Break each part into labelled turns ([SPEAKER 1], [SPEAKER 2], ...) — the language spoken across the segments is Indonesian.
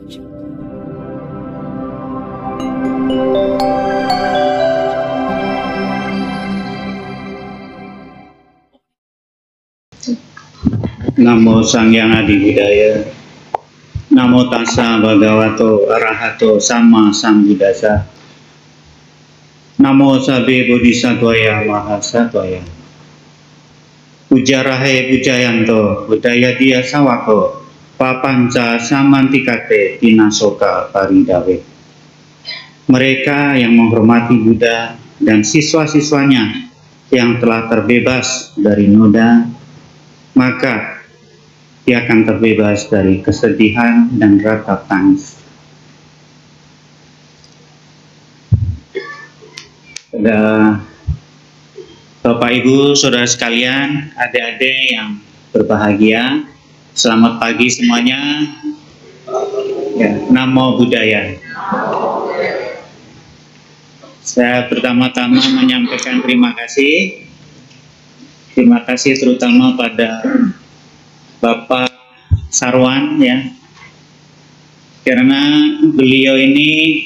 [SPEAKER 1] Namo Sang Hyang Adi Budaya. Namo Tassa Bhagavato Arahato Sama Sambuddhassa. Namo Sabbe Bodhisattvaya Mahasattvaya. Puja Rahe Pujayanto Budaya Dia Sawako Papanca Samantikate Tinasoka Paridawe. Mereka yang menghormati Buddha dan siswa-siswanya yang telah terbebas dari noda, maka dia akan terbebas dari kesedihan dan ratap tangis. Bapak Ibu, saudara sekalian, adik-adik yang berbahagia, selamat pagi semuanya. Ya, Namo Buddhaya. Saya pertama-tama menyampaikan terima kasih. Terima kasih terutama pada Bapak Sarwan, ya, karena beliau ini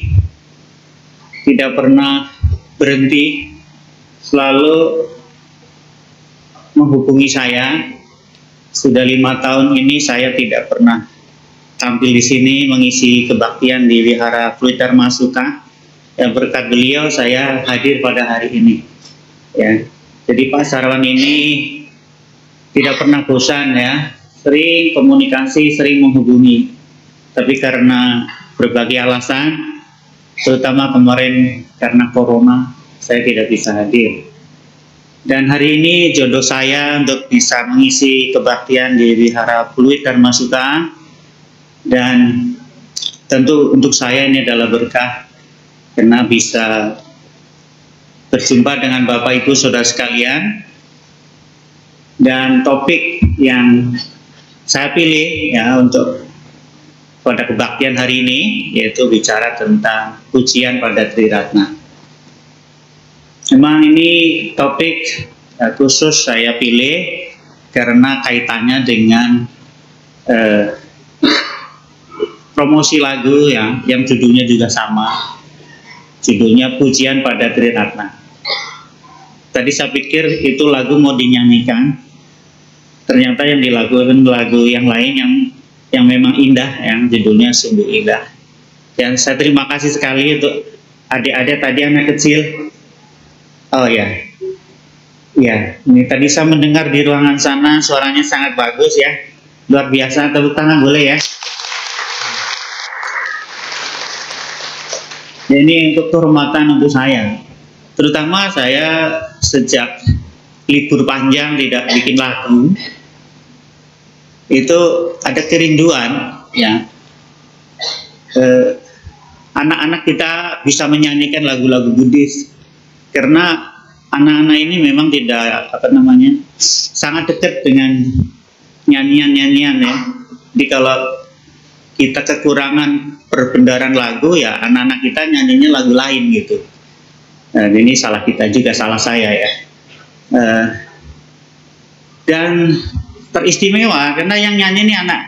[SPEAKER 1] tidak pernah berhenti, selalu menghubungi saya. Sudah 5 tahun ini saya tidak pernah tampil di sini mengisi kebaktian di Wihara Fluid Dharma Sukha. Ya, berkat beliau saya hadir pada hari ini. Ya, jadi Pak Sarwan ini tidak pernah bosan, ya. Sering komunikasi, sering menghubungi, tapi karena berbagai alasan, terutama kemarin karena corona, saya tidak bisa hadir. Dan hari ini jodoh saya untuk bisa mengisi kebaktian di Wihara Fluid Dharma Sukha, dan tentu untuk saya ini adalah berkah karena bisa berjumpa dengan Bapak Ibu saudara sekalian. Dan topik yang saya pilih, ya, untuk pada kebaktian hari ini yaitu bicara tentang pujian pada Triratna. Memang ini topik khusus saya pilih karena kaitannya dengan promosi lagu, ya, yang judulnya juga sama, judulnya Pujian pada Triratna. Tadi saya pikir itu lagu mau dinyanyikan, ternyata yang dilakukan lagu yang lain yang memang indah, yang judulnya sungguh indah. Dan saya terima kasih sekali untuk adik-adik tadi, anak kecil. Oh ya, ya, ini tadi saya mendengar di ruangan sana suaranya sangat bagus, ya, luar biasa. Tepuk tangan boleh, ya. Ya, ini untuk kehormatan untuk saya. Terutama saya sejak libur panjang tidak bikin lagu, itu ada kerinduan, ya, anak-anak kita bisa menyanyikan lagu-lagu Buddhis, karena anak-anak ini memang tidak sangat dekat dengan nyanyian-nyanyian, ya. Jadi kalau kita kekurangan perbendaharaan lagu, ya anak-anak kita nyanyinya lagu lain gitu. Ini salah kita juga, salah saya, ya. Dan teristimewa karena yang nyanyi ini anak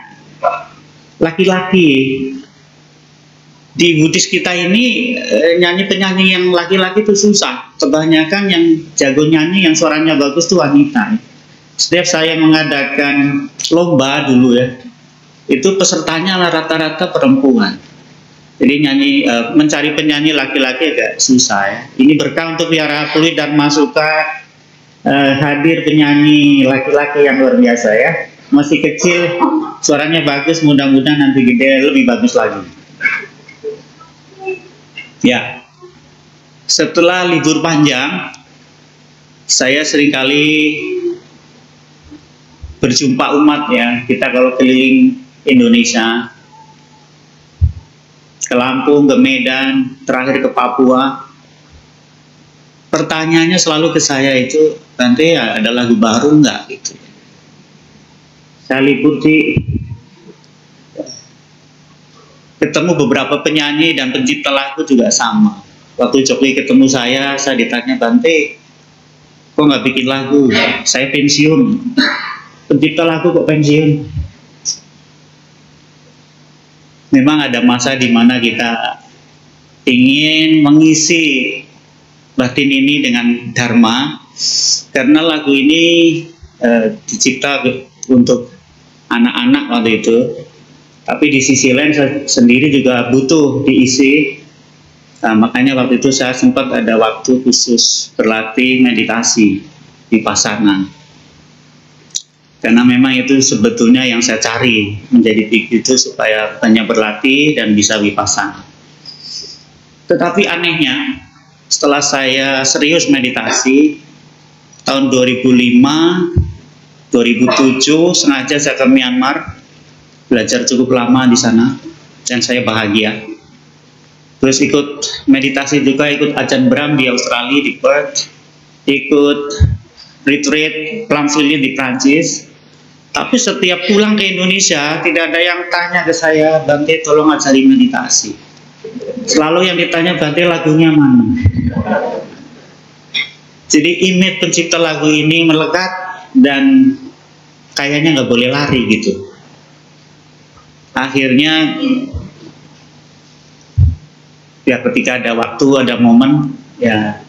[SPEAKER 1] laki-laki. Di Buddhis kita ini penyanyi yang laki-laki itu susah. Kebanyakan yang jago nyanyi, yang suaranya bagus itu wanita. Setiap saya mengadakan lomba dulu, ya, itu pesertanya rata-rata perempuan. Jadi mencari penyanyi laki-laki agak susah, ya. Ini berkah untuk Wihara Fluid Dharma Sukha. Hadir penyanyi laki-laki yang luar biasa, ya. Masih kecil, suaranya bagus, mudah-mudahan nanti gede lebih bagus lagi. Ya, setelah libur panjang, saya seringkali berjumpa umat, ya. Kita kalau keliling Indonesia, ke Lampung, ke Medan, terakhir ke Papua, pertanyaannya selalu ke saya itu, nanti ya ada lagu baru nggak gitu. Saya liputi, ketemu beberapa penyanyi dan pencipta lagu juga sama. Waktu Jokli ketemu saya ditanya, Bante, kok nggak bikin lagu? Saya pensiun. Pencipta lagu kok pensiun? memang ada masa di mana kita ingin mengisi batin ini dengan dharma, karena lagu ini dicipta untuk anak-anak waktu itu, tapi di sisi lain saya sendiri juga butuh diisi. Makanya waktu itu saya sempat ada waktu khusus berlatih meditasi vipassana, karena memang itu sebetulnya yang saya cari, menjadi begitu supaya banyak berlatih dan bisa vipassana. Tetapi anehnya, setelah saya serius meditasi tahun 2005, 2007 sengaja saya ke Myanmar, belajar cukup lama di sana dan saya bahagia. Terus ikut meditasi juga, ikut Ajahn Brahm di Australia, di Perth, ikut retreat Plumfield di Prancis. Tapi setiap pulang ke Indonesia tidak ada yang tanya ke saya, Bante tolong ajari meditasi. Selalu yang ditanya, Bante lagunya mana? Jadi image pencipta lagu ini melekat dan kayaknya nggak boleh lari gitu. Akhirnya ya ketika ada waktu, ada momen, ya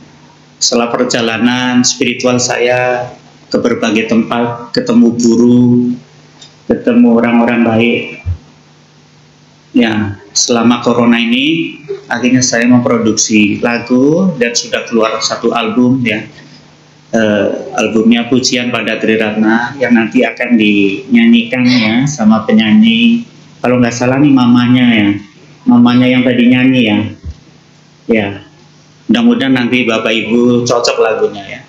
[SPEAKER 1] setelah perjalanan spiritual saya ke berbagai tempat, ketemu guru, ketemu orang-orang baik. Ya, selama corona ini akhirnya saya memproduksi lagu dan sudah keluar satu album ya. Albumnya Pujian pada Triratna yang nanti akan dinyanyikan ya sama penyanyi, kalau nggak salah nih mamanya yang tadi nyanyi ya. Ya, mudah-mudahan nanti Bapak Ibu cocok lagunya ya.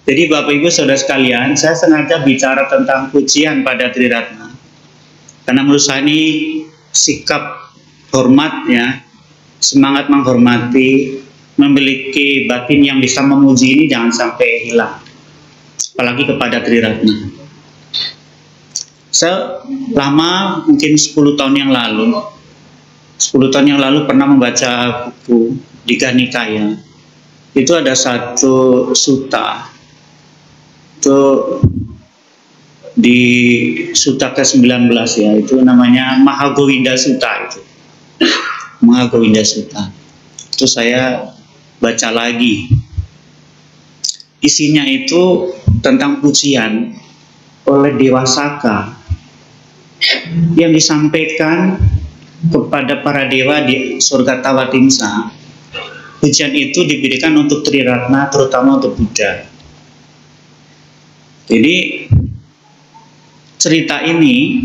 [SPEAKER 1] Jadi Bapak Ibu saudara sekalian, saya sengaja bicara tentang pujian pada Triratna karena menurut saya ini sikap hormat ya, semangat menghormati, memiliki batin yang bisa memuji ini jangan sampai hilang, apalagi kepada Triratna. Saya lama, mungkin 10 tahun yang lalu pernah membaca buku Digha Nikaya. Itu ada satu sutta, itu di sutta ke-19 ya, itu namanya Mahagowinda Sutta itu. Mahagowinda Sutta. Itu saya baca lagi. Isinya itu tentang pujian oleh Dewa Saka yang disampaikan kepada para dewa di surga Tawatimsa. Pujian itu diberikan untuk Triratna, terutama untuk Buddha. Jadi cerita ini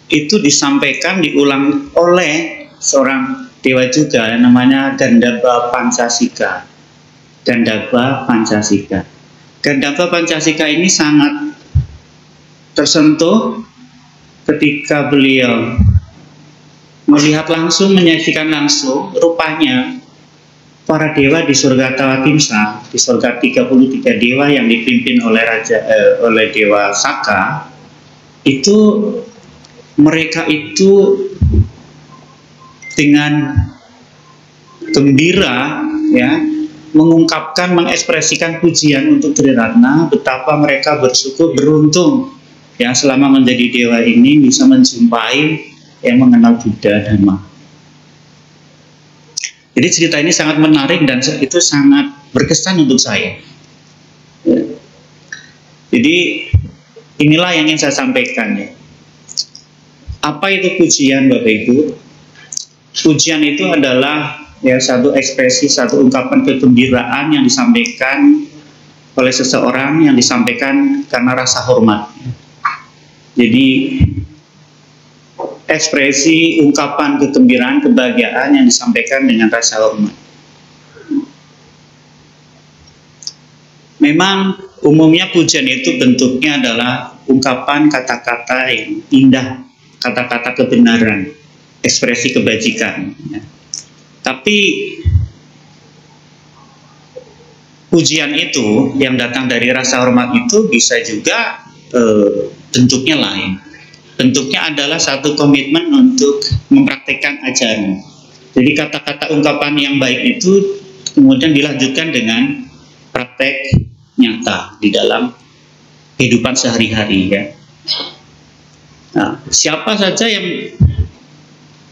[SPEAKER 1] itu disampaikan, diulang oleh seorang dewa juga namanya Gandharva Pancasika. Gandharva Pancasika. Gandharva Pancasika ini sangat tersentuh ketika beliau melihat langsung, menyaksikan langsung rupanya para dewa di surga Tawatimsa, di surga 33 dewa yang dipimpin oleh oleh Dewa Saka, itu mereka itu dengan gembira ya mengungkapkan, mengekspresikan pujian untuk Triratna, betapa mereka bersyukur, beruntung ya selama menjadi dewa ini bisa menjumpai yang mengenal Buddha Dhamma. Jadi cerita ini sangat menarik dan itu sangat berkesan untuk saya. Jadi inilah yang ingin saya sampaikan ya. Apa itu pujian Bapak Ibu? Pujian itu adalah ya satu ekspresi, satu ungkapan kegembiraan yang disampaikan oleh seseorang, yang disampaikan karena rasa hormat. Jadi ekspresi ungkapan kegembiraan, kebahagiaan yang disampaikan dengan rasa hormat. Memang umumnya pujian itu bentuknya adalah ungkapan kata-kata yang indah, kata-kata kebenaran, ekspresi kebajikan. Tapi pujian itu yang datang dari rasa hormat itu bisa juga bentuknya lain. Bentuknya adalah satu komitmen untuk mempraktekkan ajaran. Jadi kata-kata ungkapan yang baik itu kemudian dilanjutkan dengan praktek nyata di dalam kehidupan sehari-hari ya. Nah, siapa saja yang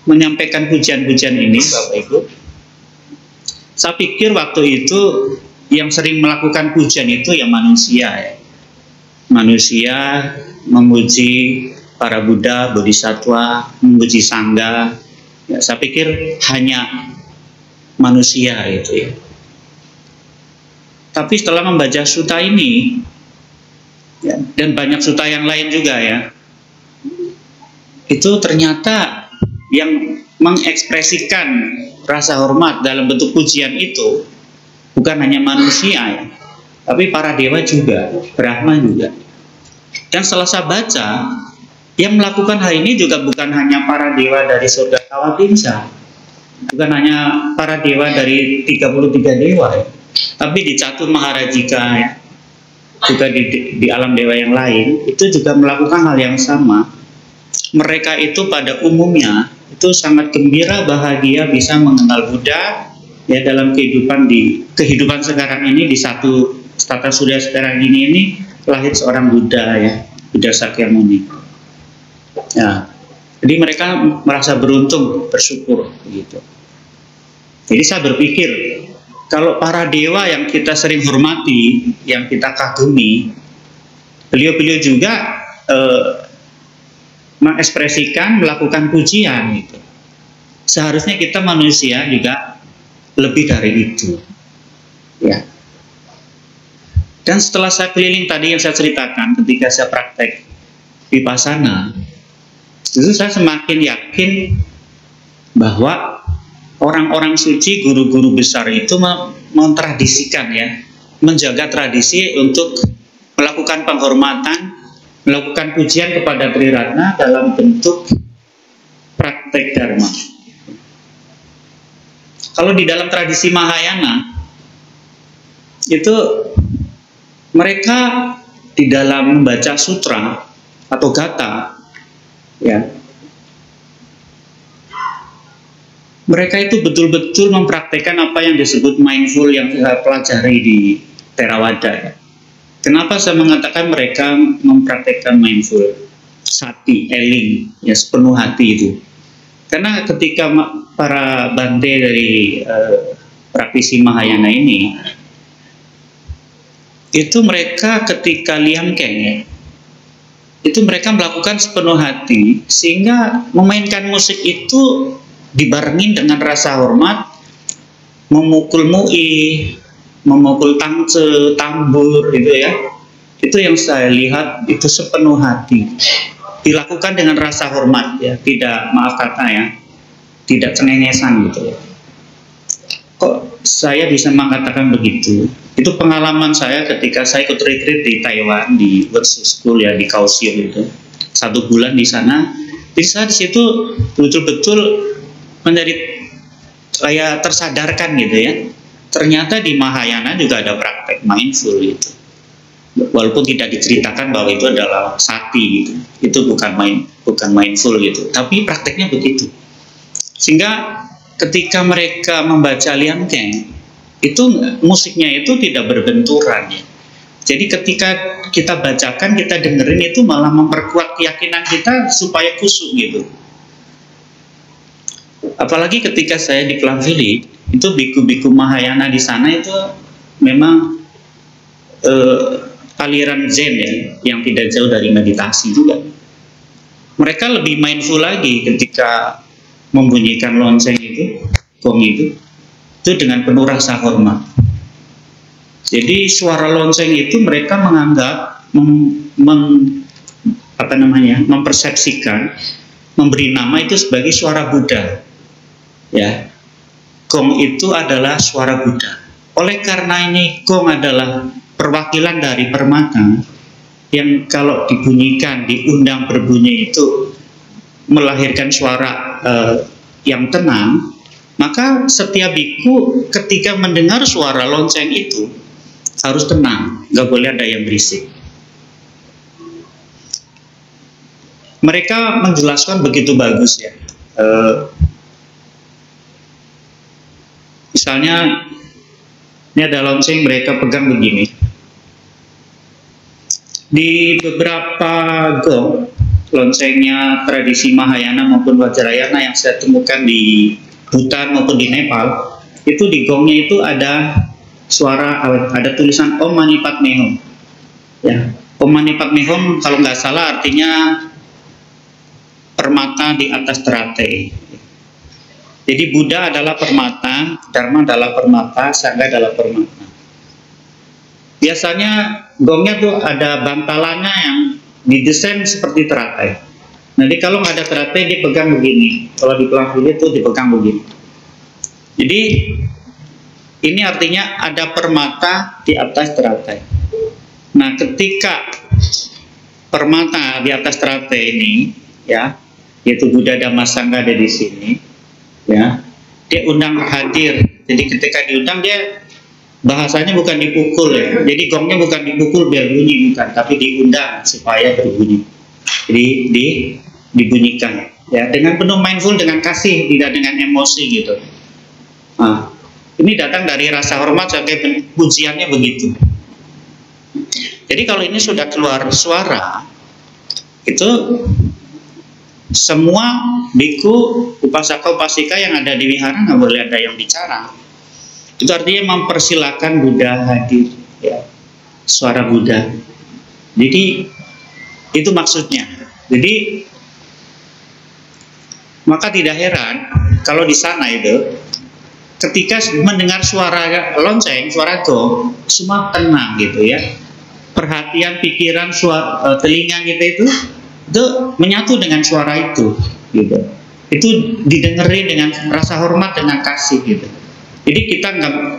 [SPEAKER 1] menyampaikan pujian-pujian ini, Bapak Ibu? Saya pikir waktu itu yang sering melakukan pujian itu ya manusia, ya. Manusia memuji para Buddha, Bodhisattva, memuji Sangha. Ya, saya pikir hanya manusia itu ya. Tapi setelah membaca sutta ini, ya, dan banyak sutta yang lain juga ya, itu ternyata yang mengekspresikan rasa hormat dalam bentuk pujian itu bukan hanya manusia ya, tapi para dewa juga, Brahma juga. Dan setelah saya baca, yang melakukan hal ini juga bukan hanya para dewa dari surga Kawatinsa, bukan hanya para dewa dari 33 dewa ya, tapi di Catur Maharajika ya, juga di alam dewa yang lain, itu juga melakukan hal yang sama. Mereka itu pada umumnya itu sangat gembira, bahagia bisa mengenal Buddha ya dalam kehidupan sekarang ini. Di satu tata surya sekarang ini lahir seorang Buddha ya, Buddha Sakyamuni. Ya, jadi mereka merasa beruntung, bersyukur gitu. Jadi saya berpikir kalau para dewa yang kita sering hormati, yang kita kagumi, beliau-beliau juga mengekspresikan, melakukan pujian gitu. Seharusnya kita manusia juga lebih dari itu ya. Dan setelah saya keliling tadi yang saya ceritakan ketika saya praktek vipassana, itu saya semakin yakin bahwa orang-orang suci, guru-guru besar itu mentradisikan ya, menjaga tradisi untuk melakukan penghormatan, melakukan pujian kepada Triratna dalam bentuk praktek dharma. Kalau di dalam tradisi Mahayana itu mereka di dalam membaca sutra atau gatha ya, mereka itu betul-betul mempraktekkan apa yang disebut mindful yang saya pelajari di Theravada. Kenapa saya mengatakan mereka mempraktekkan mindful, sati, eling, ya sepenuh hati itu? Karena ketika para bante dari praktisi Mahayana ini, itu mereka ketika liamkeng ya, itu mereka melakukan sepenuh hati, sehingga memainkan musik itu dibarengin dengan rasa hormat, memukul mu'i, memukul tangce, tambur gitu ya. Itu yang saya lihat itu sepenuh hati, dilakukan dengan rasa hormat ya, tidak, maaf kata ya, tidak cengengesan gitu ya. Kok saya bisa mengatakan begitu? Itu pengalaman saya ketika saya ikut retreat di Taiwan, di Wutsu School ya, di Kaohsiung itu 1 bulan di sana. Jadi saya di situ betul-betul menjadi kayak tersadarkan gitu ya. Ternyata di Mahayana juga ada praktek mindful gitu. Walaupun tidak diceritakan bahwa itu adalah sati gitu. Itu bukan mindful gitu. Tapi prakteknya begitu. Sehingga ketika mereka membaca liamkeng, itu musiknya itu tidak berbenturan ya. Jadi ketika kita bacakan, kita dengerin itu malah memperkuat keyakinan kita supaya khusyuk gitu. Apalagi ketika saya di Klavili, itu biku-biku Mahayana di sana itu memang aliran Zen ya, yang tidak jauh dari meditasi juga. Mereka lebih mindful lagi ketika membunyikan lonceng itu, gong itu dengan penuh rasa hormat. Jadi suara lonceng itu mereka menganggap mempersepsikan, memberi nama itu sebagai suara Buddha. Ya, gong itu adalah suara Buddha. Oleh karena ini gong adalah perwakilan dari permata yang kalau dibunyikan, diundang berbunyi itu melahirkan suara yang tenang. Maka setiap biku ketika mendengar suara lonceng itu harus tenang, nggak boleh ada yang berisik. Mereka menjelaskan begitu bagus ya. Misalnya ini ada lonceng, mereka pegang begini. Di beberapa gong loncengnya tradisi Mahayana maupun Vajrayana yang saya temukan di Bhutan maupun di Nepal, itu di gongnya itu ada suara, ada tulisan Om Mani Padme Hum. Ya, Om Mani Padme Hum kalau nggak salah artinya permata di atas teratai. Jadi Buddha adalah permata, Dharma adalah permata, Sangha adalah permata. Biasanya gongnya tuh ada bantalannya yang didesain seperti teratai. Nanti kalau nggak ada teratai dipegang begini. Kalau di pelafon itu dipegang begini. Jadi ini artinya ada permata di atas teratai. Nah, ketika permata di atas teratai ini, ya, yaitu Buddha Dhamma Sangha ada di sini, ya, dia undang hadir. Jadi ketika diundang dia bahasanya bukan dipukul ya. Jadi gongnya bukan dipukul biar bunyi, bukan, tapi diundang supaya berbunyi. Jadi dibunyikan ya dengan penuh mindful, dengan kasih, tidak dengan emosi gitu. Nah, ini datang dari rasa hormat sampai pujiannya begitu. Jadi kalau ini sudah keluar suara, itu semua biku, upasaka, upasika yang ada di wihara nggak boleh ada yang bicara. Itu artinya mempersilahkan Buddha hadir, ya, suara Buddha. Jadi itu maksudnya. Jadi maka tidak heran kalau di sana itu ketika mendengar suara lonceng, suara gong, semua tenang gitu ya. Perhatian, pikiran, suara, telinga kita itu menyatu dengan suara itu, gitu. Itu didengerin dengan rasa hormat, dengan kasih gitu. Jadi kita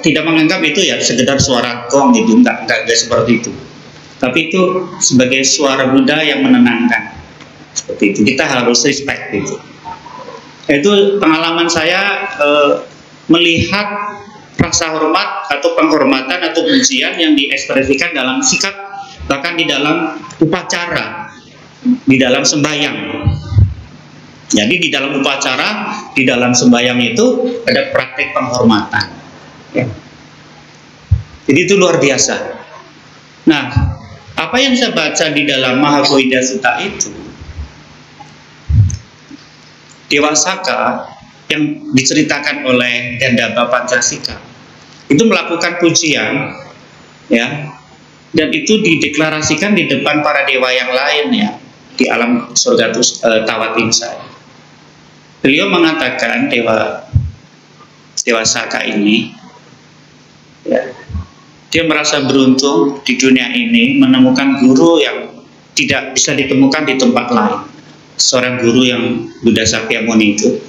[SPEAKER 1] tidak menganggap itu ya sekedar suara gong gitu, enggak seperti itu. Tapi itu sebagai suara Buddha yang menenangkan. Seperti itu. Kita harus respect itu. Itu pengalaman saya melihat rasa hormat atau penghormatan atau pujian yang diekspresikan dalam sikap, bahkan di dalam upacara, di dalam sembahyang. Jadi di dalam upacara, di dalam sembahyang itu ada praktek penghormatan. Ya. Jadi itu luar biasa. Nah, apa yang saya baca di dalam Mahabodhi Sutta itu, Dewa Saka yang diceritakan oleh Gandhapa Pancasika itu melakukan pujian, ya, dan itu dideklarasikan di depan para dewa yang lain ya di alam surga Tawatimsa. Beliau mengatakan Dewa Saka ini, ya, dia merasa beruntung di dunia ini menemukan guru yang tidak bisa ditemukan di tempat lain. Seorang guru yang Buddha Sakyamuni itu.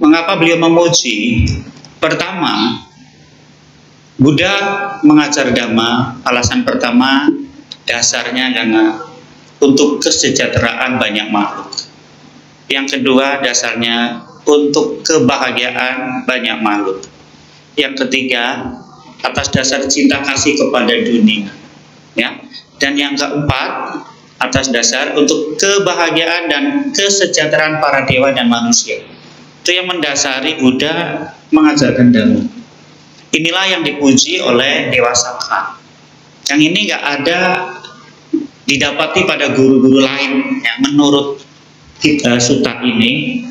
[SPEAKER 1] Mengapa beliau memuji? Pertama, Buddha mengajar Dhamma. Alasan pertama, dasarnya karena untuk kesejahteraan banyak makhluk. Yang kedua, dasarnya untuk kebahagiaan banyak makhluk. Yang ketiga, atas dasar cinta kasih kepada dunia, ya. Dan yang keempat, atas dasar untuk kebahagiaan dan kesejahteraan para dewa dan manusia. Itu yang mendasari Buddha mengajarkan Dhamma. Inilah yang dipuji oleh Dewa Saka. Yang ini nggak ada didapati pada guru-guru lain yang menurut sutta ini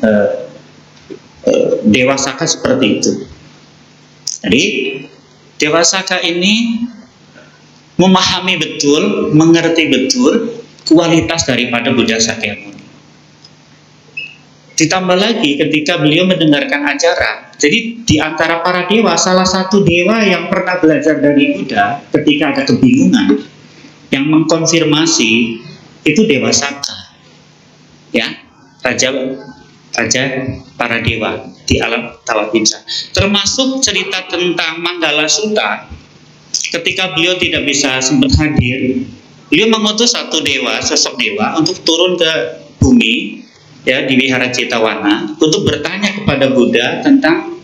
[SPEAKER 1] Dewa Saka seperti itu. Jadi Dewa Saka ini memahami betul, mengerti betul kualitas daripada Buddha Sakyamuni. Ditambah lagi ketika beliau mendengarkan ajaran, jadi di antara para dewa, salah satu dewa yang pernah belajar dari Buddha ketika ada kebingungan, yang mengkonfirmasi itu Dewa Saka, ya, raja para dewa di alam Tawatimsa. Termasuk cerita tentang Manggala Sutta, ketika beliau tidak bisa sempat hadir, beliau mengutus satu dewa, sosok dewa untuk turun ke bumi, ya, di Wihara Jetavana untuk bertanya kepada Buddha tentang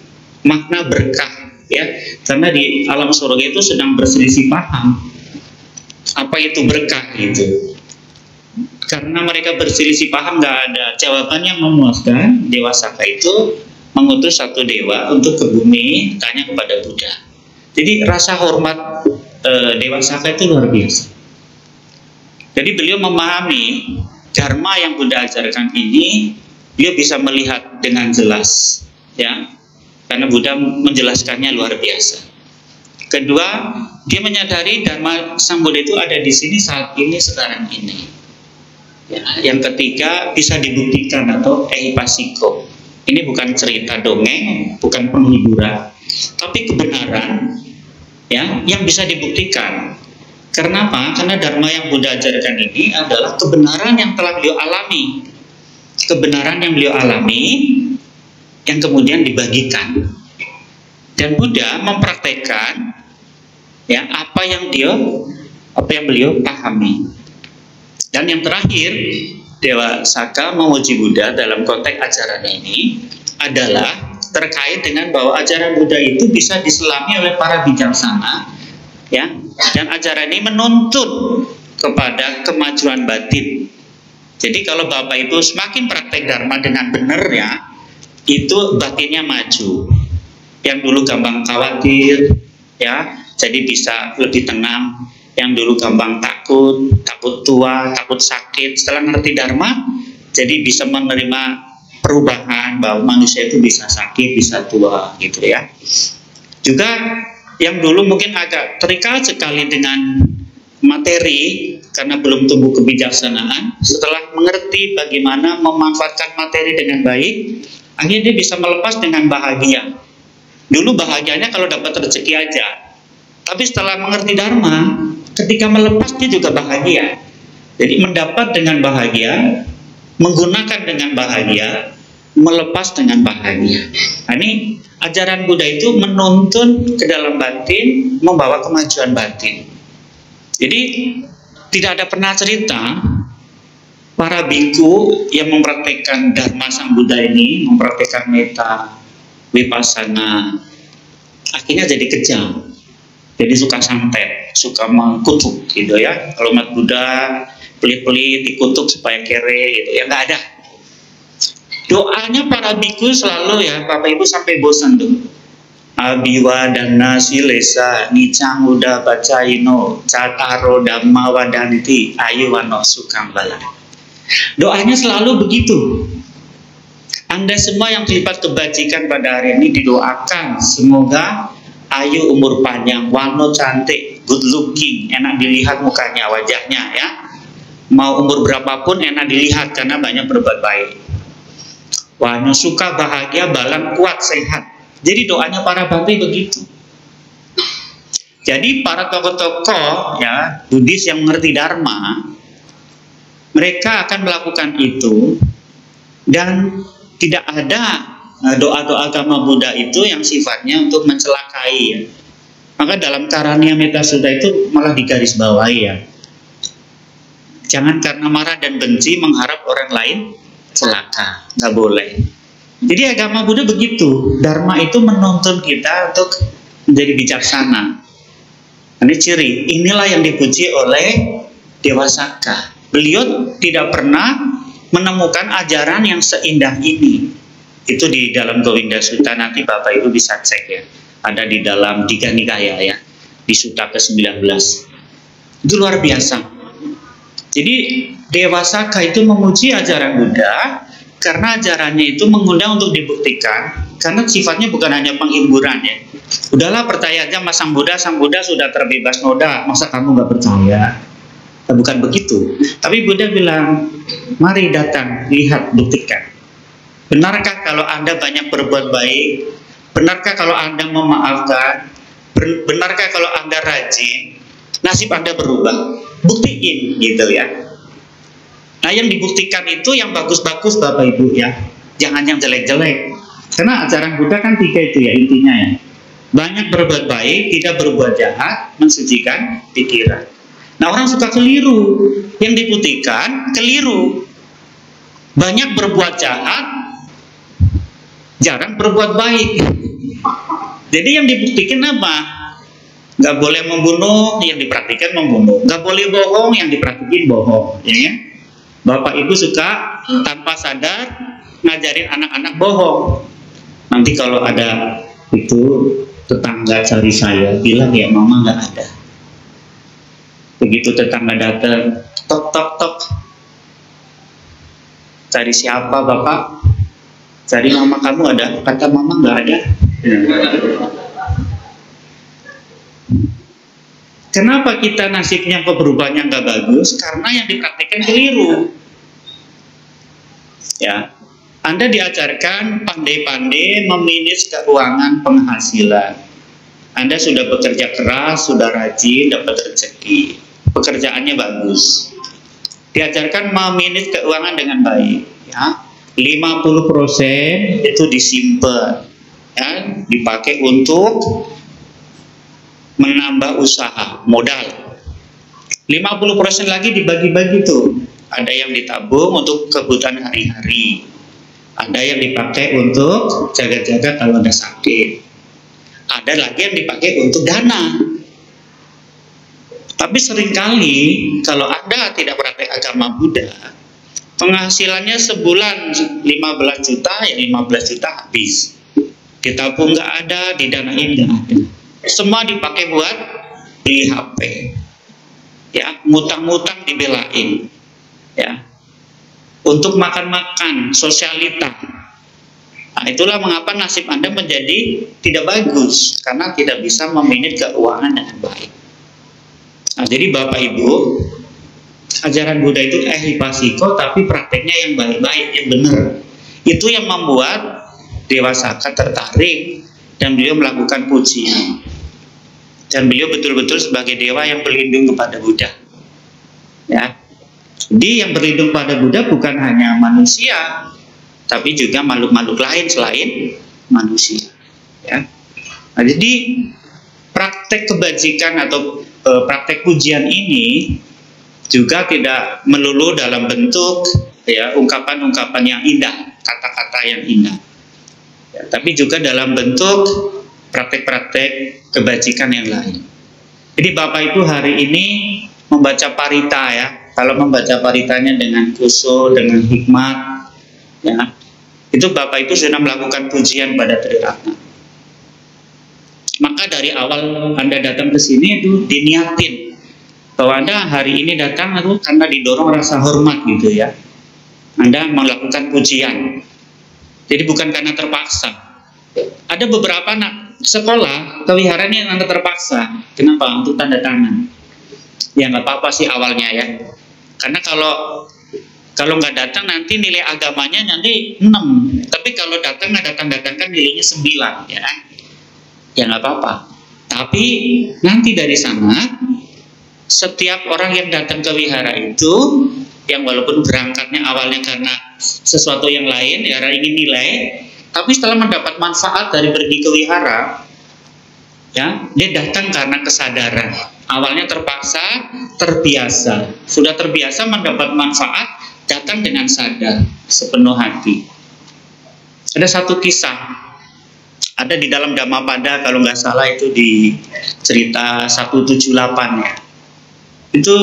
[SPEAKER 1] makna berkah, ya, karena di alam surga itu sedang berselisih paham apa itu berkah itu. Karena mereka berselisih paham, nggak ada jawaban yang memuaskan, Dewa Saka itu mengutus satu dewa untuk ke bumi tanya kepada Buddha. Jadi rasa hormat Dewa Saka itu luar biasa. Jadi beliau memahami Dharma yang Buddha ajarkan ini dia bisa melihat dengan jelas, ya, karena Buddha menjelaskannya luar biasa. Kedua, dia menyadari Dharma Sang Buddha itu ada di sini saat ini, sekarang ini. Ya, yang ketiga, bisa dibuktikan atau ehipassiko. Ini bukan cerita dongeng, bukan penghiburan, tapi kebenaran, ya, yang bisa dibuktikan. Kenapa? Karena Dharma yang Buddha ajarkan ini adalah kebenaran yang telah beliau alami. Kebenaran yang beliau alami yang kemudian dibagikan. Dan Buddha mempraktekkan, ya, apa yang beliau pahami. Dan yang terakhir, Dewa Saka memuji Buddha dalam konteks ajaran ini adalah terkait dengan bahwa ajaran Buddha itu bisa diselami oleh para bijaksana, ya, dan ajaran ini menuntut kepada kemajuan batin. Jadi kalau Bapak Ibu semakin praktek Dharma dengan benar, ya, itu batinnya maju. Yang dulu gampang khawatir, ya, jadi bisa lebih tenang. Yang dulu gampang takut tua, takut sakit, setelah ngerti Dharma, jadi bisa menerima perubahan bahwa manusia itu bisa sakit, bisa tua, gitu ya. Juga yang dulu mungkin agak terikat sekali dengan materi karena belum tumbuh kebijaksanaan, setelah mengerti bagaimana memanfaatkan materi dengan baik, akhirnya dia bisa melepas dengan bahagia. Dulu bahagianya kalau dapat rezeki aja, tapi setelah mengerti Dharma, ketika melepas dia juga bahagia. Jadi mendapat dengan bahagia, menggunakan dengan bahagia, melepas dengan bahagia. Nah, ini ajaran Buddha itu menuntun ke dalam batin, membawa kemajuan batin. Jadi tidak ada pernah cerita para biku yang mempraktekkan Dharma Sang Buddha ini, mempraktekkan metta, vipassana, akhirnya jadi kejam, jadi suka santet, suka mengkutuk, gitu ya. Kalau umat Buddha pelit-pelit dikutuk supaya kere, gitu ya, nggak ada. Doanya para biku selalu, ya, Bapak Ibu sampai bosan tuh. Abiwadana silesa nicang uda bacaino cataro dhamma wadanti ayuwano sukambala. Doanya selalu begitu. Anda semua yang terlibat kebajikan pada hari ini didoakan semoga ayu, umur panjang, wano cantik, good looking, enak dilihat mukanya, wajahnya, ya. Mau umur berapapun enak dilihat karena banyak berbuat baik. Wano suka, bahagia, balang, kuat, sehat. Jadi doanya para bhante begitu. Jadi para tokoh-tokoh, ya, Buddhis yang mengerti Dharma, mereka akan melakukan itu, dan tidak ada doa-doa agama Buddha itu yang sifatnya untuk mencelakai, ya. Maka dalam Karaniya Metta Sutta itu malah digarisbawahi, ya. Jangan karena marah dan benci mengharap orang lain celaka, nggak boleh. Jadi agama Buddha begitu. Dharma itu menuntun kita untuk menjadi bijaksana. Ini ciri. Inilah yang dipuji oleh Dewa Saka. Beliau tidak pernah menemukan ajaran yang seindah ini. Itu di dalam Gowinda Sutta, nanti Bapak Ibu bisa cek, ya. Ada di dalam Digha Nikaya, ya, di Sutta ke-19. Itu luar biasa. Jadi Dewa Saka itu memuji ajaran Buddha karena ajarannya itu mengundang untuk dibuktikan, karena sifatnya bukan hanya penghiburan, ya. Udahlah, percaya aja sama Sang Buddha sudah terbebas noda, masa kamu nggak percaya? Nah, bukan begitu. Tapi Buddha bilang, mari datang, lihat, buktikan. Benarkah kalau Anda banyak berbuat baik? Benarkah kalau Anda memaafkan? Benarkah kalau Anda rajin? Nasib Anda berubah. Buktiin, gitu ya. Nah, yang dibuktikan itu yang bagus-bagus, Bapak Ibu, ya. Jangan yang jelek-jelek. Karena ajaran Buddha kan 3 itu, ya, intinya, ya. Banyak berbuat baik, tidak berbuat jahat, mensucikan pikiran. Nah, orang suka keliru. Yang dibuktikan keliru. Banyak berbuat jahat, jarang berbuat baik. Jadi yang dibuktikan apa? Nggak boleh membunuh, yang dipraktikan membunuh. Nggak boleh bohong, yang dipraktikin bohong, ya. Bapak Ibu suka tanpa sadar ngajarin anak-anak bohong. Nanti kalau ada itu tetangga cari saya, bilang, ya mama nggak ada. Begitu tetangga datang, tok tok tok, Cari siapa Bapak? Cari mama kamu ada? Kata mama nggak ada. Kenapa kita nasibnya kok berubahnya nggak bagus? Karena yang dipraktikkan keliru. Ya, Anda diajarkan pandai-pandai memanage keuangan penghasilan. Anda sudah bekerja keras, sudah rajin, dapat rezeki, pekerjaannya bagus. Diajarkan memanage keuangan dengan baik. Ya, 50% itu disimpan, ya, dipakai untuk menambah usaha, modal. 50% lagi dibagi-bagi tuh. Ada yang ditabung untuk kebutuhan hari-hari. Ada yang dipakai untuk jaga-jaga kalau ada sakit. Ada lagi yang dipakai untuk dana. Tapi seringkali kalau Anda tidak praktek agama Buddha, penghasilannya sebulan 15 juta, ya 15 juta habis. Ditabung nggak ada, didanain nggak ada. Semua dipakai buat beli HP, ya, ngutang-ngutang dibelain, ya, untuk makan-makan, sosialita. Nah, itulah mengapa nasib Anda menjadi tidak bagus, karena tidak bisa memanage keuangan dengan baik. Nah, jadi Bapak Ibu, ajaran Buddha itu ehipasiko, tapi prakteknya yang baik-baik, yang benar. Itu yang membuat Dewa Saka tertarik dan beliau melakukan pujian. Dan beliau betul-betul sebagai dewa yang berlindung kepada Buddha. Ya. Jadi yang berlindung pada Buddha bukan hanya manusia, tapi juga makhluk-makhluk lain selain manusia. Ya. Nah, jadi praktek kebajikan atau praktek pujian ini juga tidak melulu dalam bentuk, ya, ungkapan-ungkapan yang indah, kata-kata yang indah, ya, tapi juga dalam bentuk praktek-praktek kebajikan yang lain. Jadi Bapak Ibu hari ini membaca parita, ya. Kalau membaca paritanya dengan khusyuk, dengan hikmat, ya, itu Bapak Ibu sudah melakukan pujian pada Triratna. Maka dari awal Anda datang ke sini itu diniatin bahwa Anda hari ini datang itu karena didorong rasa hormat gitu, ya. Anda melakukan pujian. Jadi bukan karena terpaksa. Ada beberapa anak sekolah kewiharaan yang Anda terpaksa. Kenapa? Untuk tanda tangan. Ya nggak apa-apa sih awalnya, ya. Karena kalau nggak datang nanti nilai agamanya nanti 6. Tapi kalau datang nggak datang kan nilainya 9, ya. Ya nggak apa-apa. Tapi nanti dari sana setiap orang yang datang ke wihara itu, yang walaupun berangkatnya awalnya karena sesuatu yang lain, ya ingin nilai, tapi setelah mendapat manfaat dari pergi ke wihara, ya, dia datang karena kesadaran. Awalnya terpaksa, terbiasa. Sudah terbiasa mendapat manfaat, datang dengan sadar, sepenuh hati. Ada satu kisah, ada di dalam Dhammapada, kalau nggak salah itu di cerita 178, ya. Itu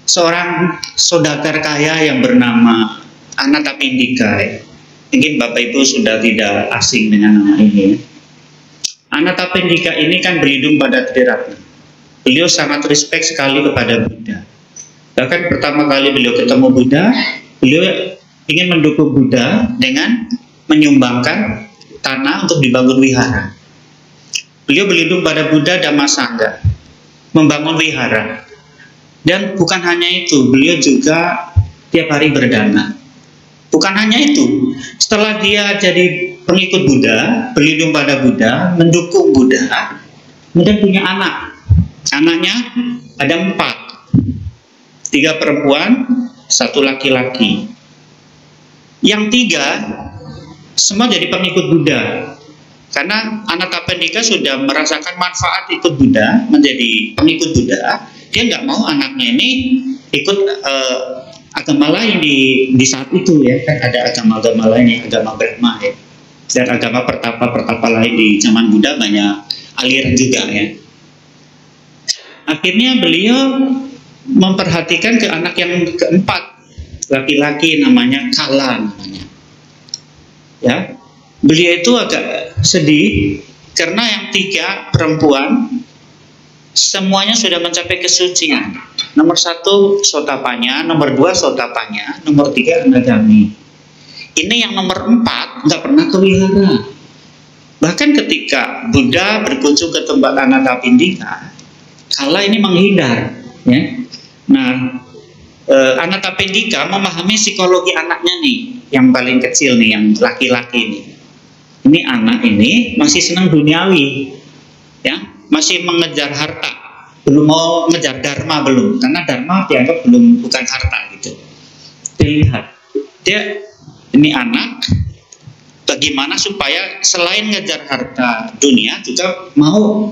[SPEAKER 1] seorang saudagar kaya yang bernama Anathapindika. Mungkin Bapak Ibu sudah tidak asing dengan nama ini. Anathapindika ini kan berlindung pada Triratna. Beliau sangat respect sekali kepada Buddha. Bahkan pertama kali beliau ketemu Buddha, beliau ingin mendukung Buddha dengan menyumbangkan tanah untuk dibangun wihara. Beliau berlindung pada Buddha Dhammasanga, membangun wihara. Dan bukan hanya itu, beliau juga tiap hari berdana. Bukan hanya itu, setelah dia jadi pengikut Buddha, berlindung pada Buddha, mendukung Buddha, kemudian punya anak. Anaknya ada 4, 3 perempuan, 1 laki-laki. Yang 3 semua jadi pengikut Buddha. Karena Anathapindika sudah merasakan manfaat ikut Buddha, menjadi pengikut Buddha, dia nggak mau anaknya ini ikut agama lain di saat itu, ya. Kan ada agama-agama lain, ya, agama Brahma, ya. Dan agama pertapa lain di zaman Buddha banyak aliran juga, ya. Akhirnya beliau memperhatikan ke anak yang keempat, laki-laki, namanya Kala namanya. Ya, beliau itu agak sedih karena yang 3 perempuan semuanya sudah mencapai kesucian. Nomor 1 sotapanya, nomor 2 sotapanya, nomor 3 anagami. Ini yang nomor 4 nggak pernah kewihara. Bahkan ketika Buddha berkunjung ke tempat Anathapindika, Kala ini menghindar, ya. Nah, Anathapindika memahami psikologi anaknya nih, yang paling kecil nih, yang laki-laki nih. Ini anak ini masih senang duniawi, ya, masih mengejar harta, belum mau mengejar dharma belum, karena dharma dianggap belum, bukan harta gitu. Dilihat, dia ini anak, bagaimana supaya selain ngejar harta dunia juga mau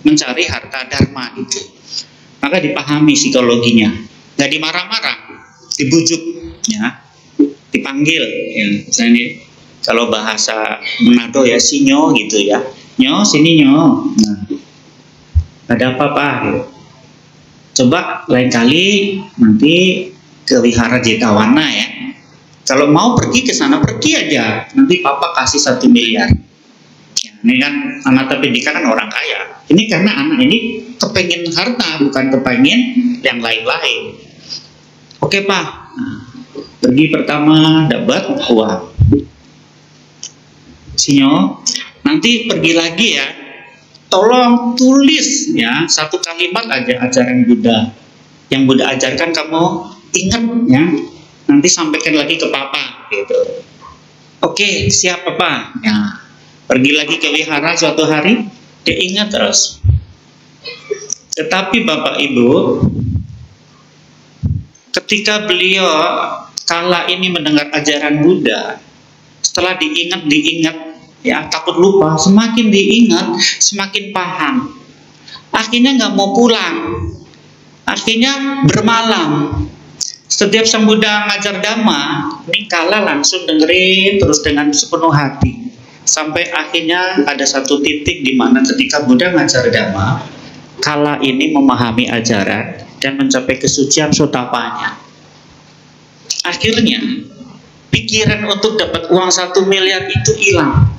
[SPEAKER 1] mencari harta dharma gitu. Maka dipahami psikologinya, nggak dimarah-marah, dibujuk, ya, dipanggil, ya, misalnya kalau bahasa Manado ya sinyo gitu ya, nyo sini nyo, nah, ada apa-apa gitu. Coba lain kali nanti ke Wihara Jetavana ya, kalau mau pergi ke sana pergi aja, nanti papa kasih 1 miliar. Ya, ini kan Anathapindika kan orang kaya, ini karena anak ini kepengen harta, bukan kepengen yang lain-lain. Oke pak, nah, pergi pertama dapat uang. Sinyo, nanti pergi lagi ya, tolong tulis ya 1 kalimat aja ajaran Buddha, yang Buddha ajarkan kamu ingat ya, nanti sampaikan lagi ke papa gitu. Oke, siap papa. Ya, pergi lagi ke wihara suatu hari, dia ingat terus. Tetapi bapak ibu, ketika beliau Kala ini mendengar ajaran Buddha, setelah diingat ya, takut lupa, semakin diingat semakin paham, akhirnya nggak mau pulang, akhirnya bermalam. Setiap Sang Buddha ngajar Dhamma, ini Kala langsung dengerin terus dengan sepenuh hati, sampai akhirnya ada satu titik di mana ketika Buddha ngajar Dhamma, Kala ini memahami ajaran dan mencapai kesucian sotapanya. Akhirnya pikiran untuk dapat uang 1 miliar itu hilang.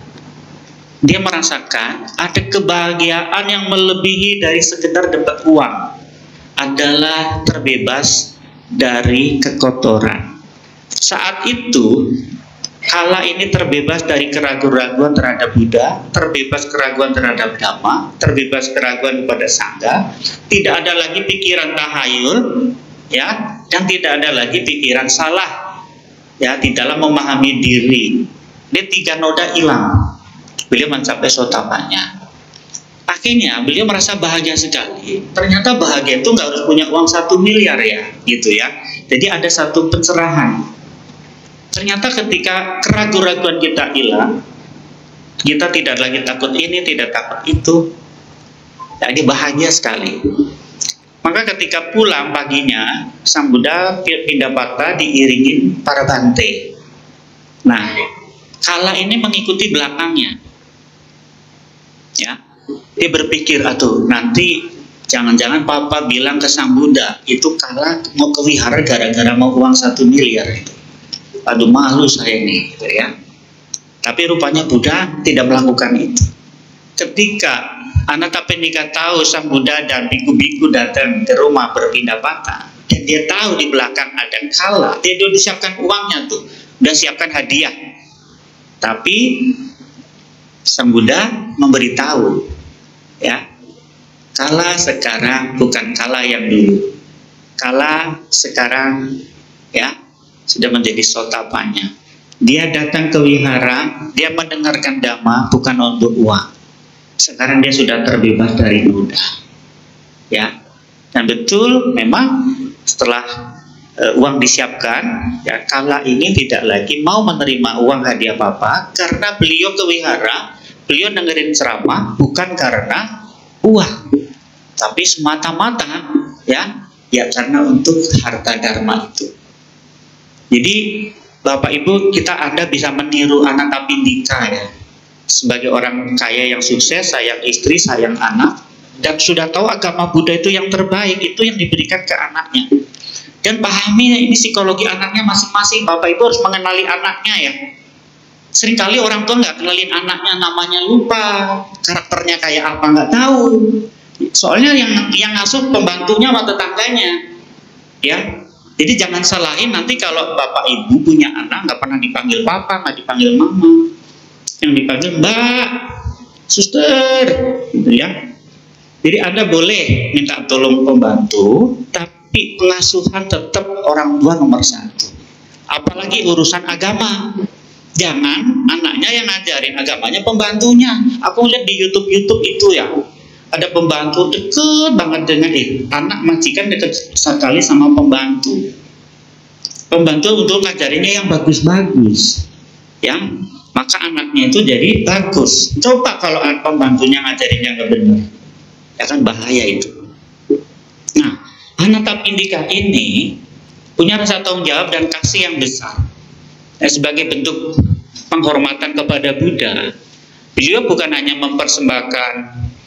[SPEAKER 1] Dia merasakan ada kebahagiaan yang melebihi dari sekedar dapat uang, adalah terbebas dari kekotoran. Saat itu Kala ini terbebas dari keraguan-raguan terhadap Buddha, terbebas keraguan terhadap Dhamma, terbebas keraguan kepada Sangha. Tidak ada lagi pikiran tahayul, ya, dan tidak ada lagi pikiran salah, ya, di dalam memahami diri. Ini 3 noda hilang. Beliau mencapai sotapanya. Akhirnya beliau merasa bahagia sekali. Ternyata bahagia itu nggak harus punya uang 1 miliar ya, gitu ya. Jadi ada satu pencerahan. Ternyata ketika keraguan-raguan kita hilang, kita tidak lagi takut ini, tidak takut itu. Nah, ini bahagia sekali. Maka ketika pulang paginya, Sang Buddha Pindapata diiringin para bante. Nah, Kala ini mengikuti belakangnya. Ya, dia berpikir, aduh nanti jangan-jangan papa bilang ke Sang Buddha itu Kala mau ke wihara gara-gara mau uang 1 miliar itu. Aduh malu saya ini, gitu ya. Tapi rupanya Buddha tidak melakukan itu. Ketika Anathapindika tahu Sang Buddha dan biku-biku datang ke rumah Pindapata, dan dia tahu di belakang ada Kala, dia udah disiapkan uangnya tuh, udah siapkan hadiah. Tapi Sang Buddha memberitahu, ya, Kala sekarang bukan Kala yang dulu. Kala sekarang, ya, sudah menjadi sotapanya. Dia datang ke wihara, dia mendengarkan Dhamma bukan untuk uang. Sekarang dia sudah terbebas dari Buddha, ya. Dan betul memang setelah uang disiapkan, ya, Kala ini tidak lagi mau menerima uang hadiah papa, karena beliau ke wihara, beliau dengerin ceramah bukan karena uang, tapi semata-mata, ya karena untuk harta dharma itu. Jadi Bapak Ibu, Anda bisa meniru Anathapindika ya. Sebagai orang kaya yang sukses, sayang istri, sayang anak, dan sudah tahu agama Buddha itu yang terbaik, itu yang diberikan ke anaknya. Dan pahami ini psikologi anaknya masing-masing. Bapak Ibu harus mengenali anaknya ya. Seringkali orang tua nggak kenalin anaknya, namanya lupa, karakternya kayak apa nggak tahu. Soalnya yang ngasuh pembantunya sama tetangganya, ya. Jadi jangan salahin nanti kalau bapak ibu punya anak nggak pernah dipanggil papa, nggak dipanggil mama, yang dipanggil mbak, suster, gitu ya. Jadi Anda boleh minta tolong pembantu, tapi pengasuhan tetap orang tua nomor satu. Apalagi urusan agama. Jangan anaknya yang ngajarin agamanya pembantunya. Aku lihat di YouTube itu ya, ada pembantu deket banget dengan anak majikan deket sekali sama pembantu. Pembantu untuk ngajarinnya yang bagus-bagus, ya. Maka anaknya itu jadi bagus. Coba kalau pembantunya ngajarinnya nggak benar, ya kan bahaya itu. Nah, Anathapindika ini punya rasa tanggung jawab dan kasih yang besar. Dan sebagai bentuk penghormatan kepada Buddha, beliau bukan hanya mempersembahkan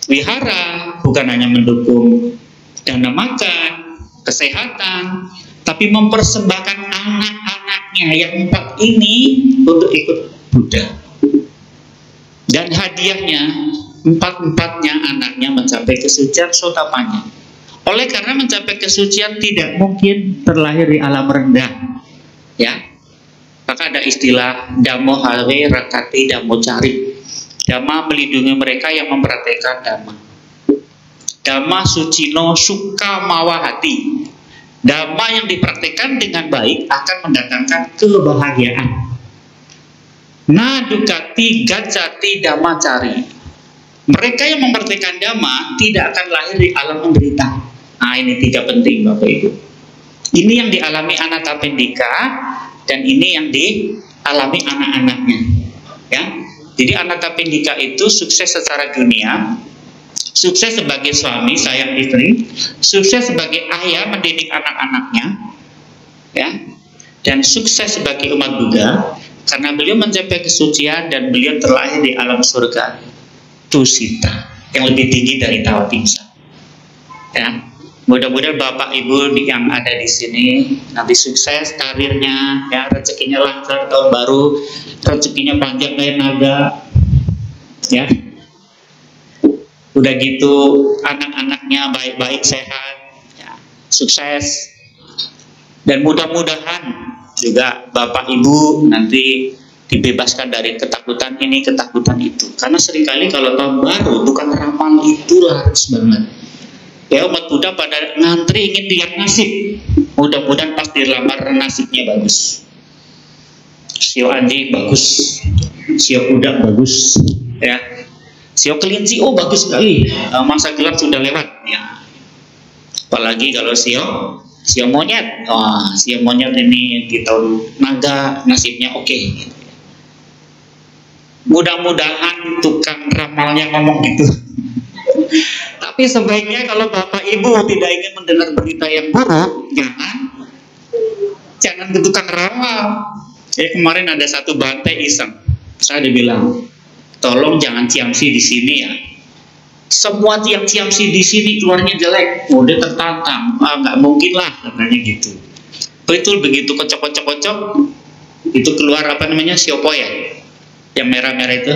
[SPEAKER 1] wihara, bukan hanya mendukung dana makan, kesehatan, tapi mempersembahkan anak-anaknya yang 4 ini untuk ikut Buddha. Dan hadiahnya, 4-4-nya anaknya mencapai kesucian Sotapanya. Oleh karena mencapai kesucian tidak mungkin terlahir di alam rendah, ya. Maka ada istilah Dhammo Hare Rakati Dhammo Cari. Dhamma melindungi mereka yang mempraktekkan Dhamma. Dhamma Sucino Suka Mawahati. Dhamma yang dipraktekkan dengan baik akan mendatangkan kebahagiaan. Nadukati Gacati Dhamma Cari. Mereka yang mempraktekkan Dhamma tidak akan lahir di alam menderita. Nah, ini 3 penting Bapak Ibu. Ini yang dialami Anathapindika, dan ini yang dialami anak-anaknya, ya. Jadi Anathapindika itu sukses secara dunia, sukses sebagai suami sayang istri, sukses sebagai ayah mendidik anak-anaknya, ya, dan sukses sebagai umat Buddha karena beliau mencapai kesucian dan beliau terlahir di alam surga Tusita yang lebih tinggi dari Tawatimsa, ya. Mudah-mudahan Bapak Ibu yang ada di sini nanti sukses karirnya, ya, rezekinya lancar tahun baru, rezekinya panjang kayak naga, ya. Udah gitu anak-anaknya baik-baik sehat, ya, sukses. Dan mudah-mudahan juga Bapak Ibu nanti dibebaskan dari ketakutan ini, ketakutan itu. Karena seringkali kalau tahun baru bukan ramal itu laris banget. Ya, umat Buddha pada ngantri ingin lihat nasib. Mudah-mudahan pas dilamar nasibnya bagus. Sio anjing bagus, sio kuda bagus, ya. Sio kelinci, oh bagus sekali. Masa gelap sudah lewat, ya. Apalagi kalau sio monyet. Wah, sio monyet ini di tahun naga nasibnya oke. Mudah-mudahan tukang ramalnya ngomong gitu. Tapi sebaiknya kalau Bapak Ibu tidak ingin mendengar berita yang buruk, jangan ke tukang ramal. Kemarin ada satu bantai iseng, saya dibilang, tolong jangan ciamsi di sini ya. Semua yang ciamsi di sini keluarnya jelek. Dia tertantang, nggak mungkin lah katanya gitu. Betul begitu kocok-kocok, itu keluar apa namanya siopo ya, yang merah-merah itu.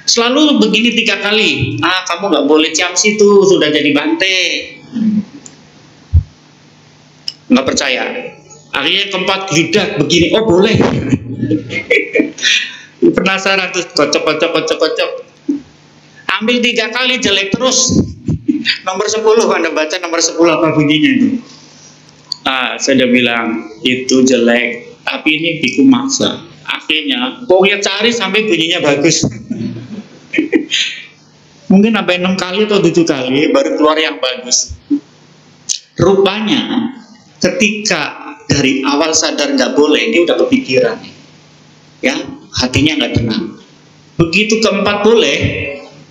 [SPEAKER 1] Selalu begini 3 kali. Kamu nggak boleh ciamsi tuh, sudah jadi bante. Nggak percaya. Akhirnya keempat lidah begini, oh boleh. Penasaran tuh, kocok. Ambil 3 kali jelek terus. Nomor 10 Anda baca nomor 10 apa bunyinya itu? Saya udah bilang itu jelek, tapi ini biku maksa. Akhirnya pokoknya cari sampai bunyinya bagus. Mungkin sampai 6 kali atau 7 kali baru keluar yang bagus. Rupanya ketika dari awal sadar nggak boleh, dia udah kepikiran, ya, hatinya nggak tenang. Begitu keempat boleh,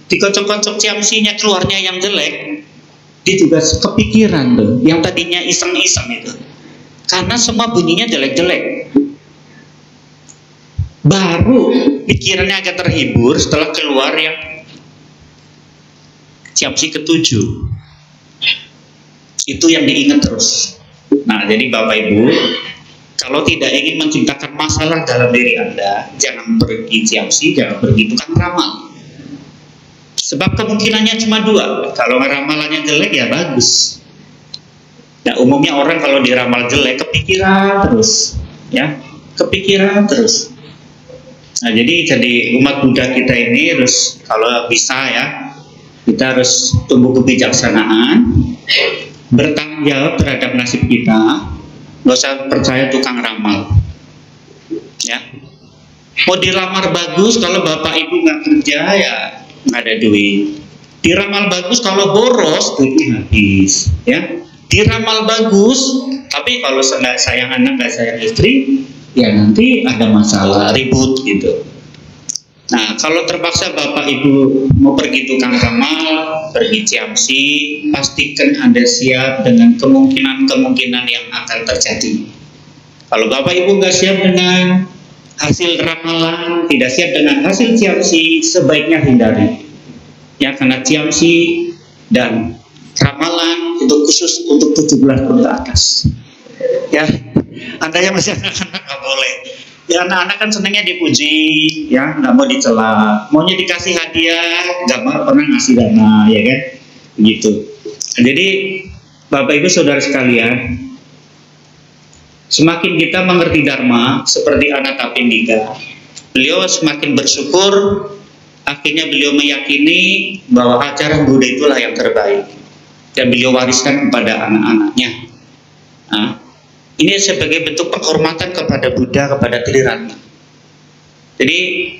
[SPEAKER 1] dikocok-kocok ciamsinya keluarnya yang jelek, dia juga kepikiran tuh, yang tadinya iseng-iseng itu, karena semua bunyinya jelek-jelek. Baru pikirannya agak terhibur setelah keluar yang ciamsi ke-7. Itu yang diingat terus. Nah, jadi Bapak Ibu, kalau tidak ingin menciptakan masalah dalam diri Anda, jangan pergi ciamsi, jangan pergi tukang ramal. Sebab kemungkinannya cuma dua. Kalau ramalannya jelek ya bagus. Nah, umumnya orang kalau diramal jelek kepikiran terus, ya, kepikiran terus. Nah, jadi umat Buddha kita ini harus, kalau bisa ya, kita harus tumbuh kebijaksanaan, bertanggung jawab terhadap nasib kita, nggak usah percaya tukang ramal. Ya, mau dilamar bagus kalau bapak ibu nggak kerja ya nggak ada duit. Diramal bagus kalau boros duitnya habis. Ya, diramal bagus, tapi kalau nggak sayang anak nggak sayang istri, ya nanti ada masalah ribut gitu. Nah, kalau terpaksa bapak ibu mau pergi tukang ramal, pergi ciamsi, pastikan Anda siap dengan kemungkinan-kemungkinan yang akan terjadi. Kalau bapak ibu nggak siap dengan hasil ramalan, tidak siap dengan hasil ciamsi, sebaiknya hindari. Ya, karena ciamsi dan ramalan itu khusus untuk 17 tahun ke atas. Ya, Anda yang masih anak-anak nggak boleh. Ya, anak-anak kan senangnya dipuji, ya, nggak mau dicela, maunya dikasih hadiah, nggak mau pernah ngasih dana, ya kan, gitu. Jadi, Bapak Ibu Saudara sekalian, semakin kita mengerti Dharma, seperti Anathapindika, beliau semakin bersyukur, akhirnya beliau meyakini bahwa ajaran Buddha itulah yang terbaik, dan beliau wariskan kepada anak-anaknya. Nah, ini sebagai bentuk penghormatan kepada Buddha, kepada Triratna. Jadi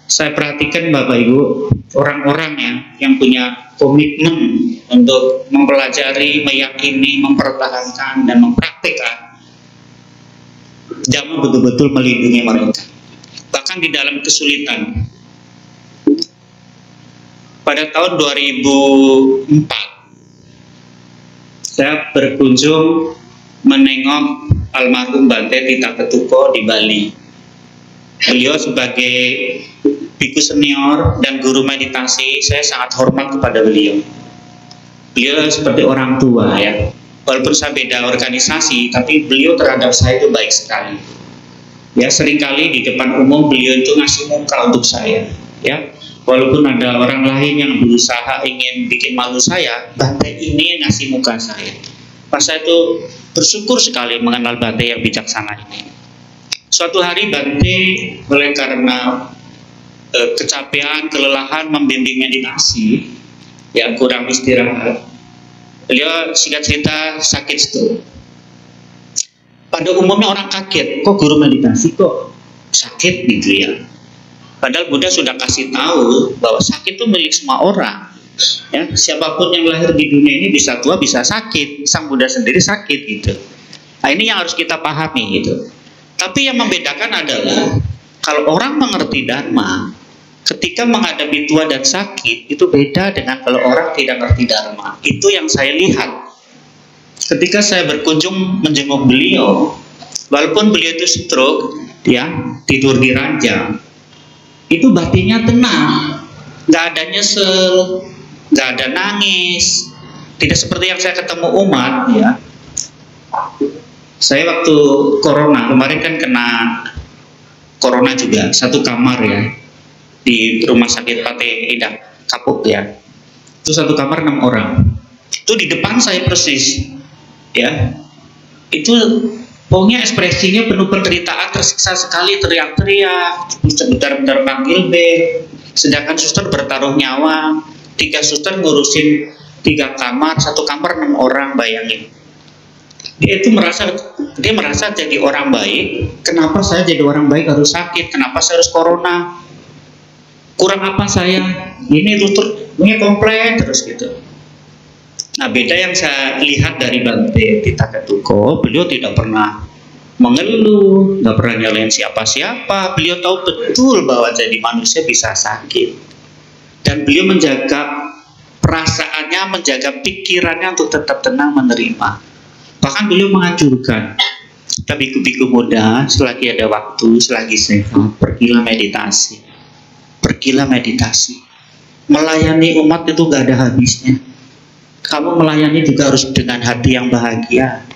[SPEAKER 1] saya perhatikan Bapak Ibu, orang-orang yang punya komitmen untuk mempelajari, meyakini, mempertahankan, dan mempraktikkan, Dhamma betul-betul melindungi mereka. Bahkan di dalam kesulitan. Pada tahun 2004, saya berkunjung menengok almarhum Bante Tita Ketuko di Bali. Beliau sebagai biku senior dan guru meditasi, saya sangat hormat kepada beliau. Beliau seperti orang tua ya. Walaupun saya beda organisasi, tapi beliau terhadap saya itu baik sekali. Ya, seringkali di depan umum beliau itu ngasih muka untuk saya. Ya, walaupun ada orang lain yang berusaha ingin bikin malu saya, Bante ini yang ngasih muka saya. Pas saya itu bersyukur sekali mengenal Bante yang bijaksana ini. Suatu hari Bante oleh karena kecapean, kelelahan membimbing meditasi, ya kurang istirahat, beliau singkat cerita sakit stroke. Pada umumnya orang kaget, kok guru meditasi kok sakit gitu ya. Padahal Buddha sudah kasih tahu bahwa sakit itu milik semua orang. Ya, siapapun yang lahir di dunia ini bisa tua, bisa sakit. Sang Buddha sendiri sakit gitu. Nah, ini yang harus kita pahami gitu. Tapi yang membedakan adalah kalau orang mengerti Dharma, ketika menghadapi tua dan sakit itu beda dengan kalau orang tidak mengerti Dharma. Itu yang saya lihat. Ketika saya berkunjung menjenguk beliau, walaupun beliau itu stroke, ya tidur di ranjang, itu batinnya tenang, nggak ada nyesel, nggak ada nangis, tidak seperti yang saya ketemu umat ya. Saya waktu corona kemarin kan kena corona juga, satu kamar ya di rumah sakit Pate Indah Kapuk ya. Itu satu kamar 6 orang. Itu di depan saya persis ya. Itu pokoknya ekspresinya penuh penderitaan, tersiksa sekali, teriak-teriak, bentar-bentar panggil B. Sedangkan suster bertaruh nyawa, 3 suster ngurusin 3 kamar, satu kamar 6 orang, bayangin. Dia merasa jadi orang baik. Kenapa saya jadi orang baik harus sakit? Kenapa saya harus corona? Kurang apa saya? Ini ini komplain terus gitu. Nah, beda yang saya lihat dari Bante Tita Ketuko, beliau tidak pernah mengeluh, nggak pernah nyalain siapa-siapa. Beliau tahu betul bahwa jadi manusia bisa sakit, dan beliau menjaga perasaannya, menjaga pikirannya untuk tetap tenang menerima. Bahkan beliau menganjurkan biku-biku muda, selagi ada waktu, selagi sehat, pergilah meditasi. Pergilah meditasi. Melayani umat itu gak ada habisnya. Kamu melayani juga harus dengan hati yang bahagia.